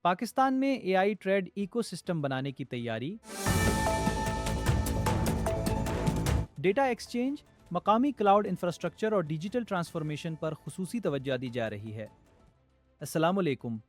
पाकिस्तान में AI trade ecosystem बनाने की तैयारी। डेटा एक्सचेंज, मकामी क्लाउड इंफ्रास्ट्रक्चर और डिजिटल ट्रांसफॉर्मेशन पर खुसूसी तवज्जो दी जा रही है। अस्सलाम वालेकुम,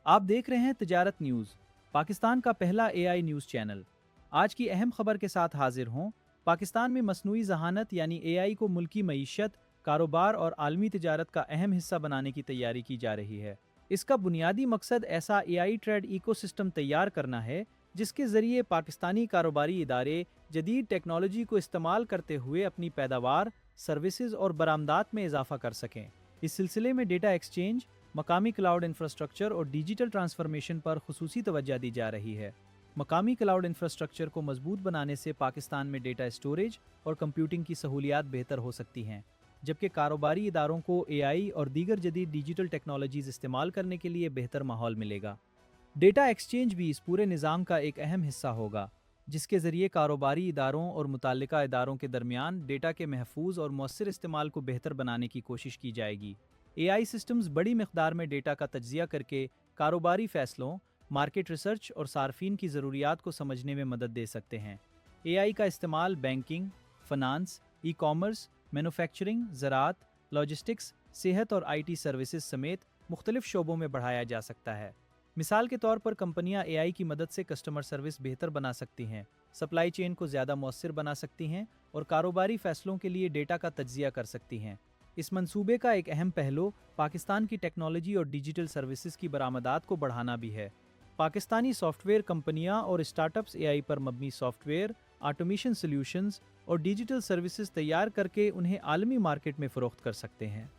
आप देख रहे हैं तिजारत न्यूज़, पाकिस्तान का पहला एआई न्यूज़ चैनल। आज की अहम खबर के साथ हाजिर हों। पाकिस्तान में मसनूई ज़हानत यानी एआई को मुल्की मईशत, कारोबार और आलमी तिजारत का अहम हिस्सा बनाने की तैयारी की जा रही है। इसका बुनियादी मकसद ऐसा एआई ट्रेड इकोसिस्टम तैयार करना है जिसके ज़रिए पाकिस्तानी कारोबारी इदारे जदीद टेक्नोलॉजी को इस्तेमाल करते हुए अपनी पैदावार, सर्विसेज और बरामदात में इजाफा कर सकें। इस सिलसिले में डेटा एक्सचेंज, मकामी क्लाउड इंफ्रास्ट्रक्चर और डिजिटल ट्रांसफॉर्मेशन पर खुसूसी तवज्जो दी जा रही है। मकामी क्लाउड इंफ्रास्ट्रक्चर को मजबूत बनाने से पाकिस्तान में डेटा स्टोरेज और कंप्यूटिंग की सहूलियात बेहतर हो सकती हैं, जबकि कारोबारी इदारों को एआई और दीगर जदीद डिजिटल टेक्नोलॉजीज इस्तेमाल करने के लिए बेहतर माहौल मिलेगा। डेटा एक्सचेंज भी इस पूरे निज़ाम का एक अहम हिस्सा होगा, जिसके ज़रिए कारोबारी इदारों और मुतल्लिका इदारों के दरमियान डेटा के महफूज और मौसर इस्तेमाल को बेहतर बनाने की कोशिश की जाएगी। एआई सिस्टम्स बड़ी मिकदार में डेटा का तज्जिया करके कारोबारी फ़ैसलों, मार्केट रिसर्च और सार्फिन की ज़रूरियात को समझने में मदद दे सकते हैं। एआई का इस्तेमाल banking, finance, e commerce, manufacturing, ज़राअत, लॉजिस्टिक्स, सेहत और आईटी सर्विसेज समेत मुख्तलिफ शोबों में बढ़ाया जा सकता है। मिसाल के तौर पर कंपनियां एआई की मदद से कस्टमर सर्विस बेहतर बना सकती हैं, सप्लाई चेन को ज़्यादा मौसर बना सकती हैं और कारोबारी फ़ैसलों के लिए डेटा का तज्जिया कर सकती हैं। इस मंसूबे का एक अहम पहलू पाकिस्तान की टेक्नोलॉजी और डिजिटल सर्विसेज की बरामदात को बढ़ाना भी है। पाकिस्तानी सॉफ्टवेयर कंपनियां और स्टार्टअप्स एआई पर मबनी सॉफ्टवेयर, ऑटोमेशन सॉल्यूशंस और डिजिटल सर्विसेज तैयार करके उन्हें आलमी मार्केट में फ़रोख्त कर सकते हैं।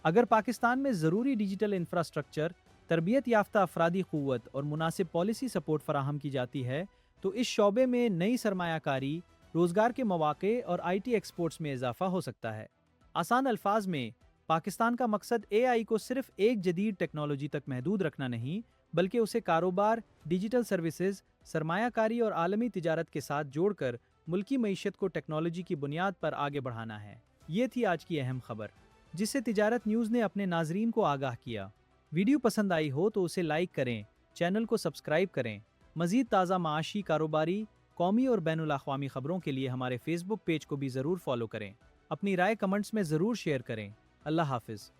अगर पाकिस्तान में ज़रूरी डिजिटल इंफ्रास्ट्रक्चर, तरबियत याफ्ता अफरादी क़ुव्वत और मुनासिब पॉलिसी सपोर्ट फराहम की जाती है तो इस शोबे में नई सरमायाकारी, रोज़गार के मौक़े और आईटी एक्सपोर्ट्स में इजाफा हो सकता है। आसान अल्फाज में, पाकिस्तान का मकसद एआई को सिर्फ एक जदीद टेक्नोलॉजी तक महदूद रखना नहीं, बल्कि उसे कारोबार, डिजिटल सर्विसेज, सरमायाकारी और आलमी तिजारत के साथ जोड़कर मुल्की मईशत को टेक्नोलॉजी की बुनियाद पर आगे बढ़ाना है। ये थी आज की अहम खबर, जिससे तिजारत न्यूज़ ने अपने नाजरीन को आगाह किया। वीडियो पसंद आई हो तो उसे लाइक करें, चैनल को सब्सक्राइब करें। मज़ीद ताज़ा माशी, कारोबारी, कौमी और बैनुल अक़वामी ख़बरों के लिए हमारे फेसबुक पेज को भी ज़रूर फॉलो करें। अपनी राय कमेंट्स में ज़रूर शेयर करें। अल्लाह हाफ़िज़।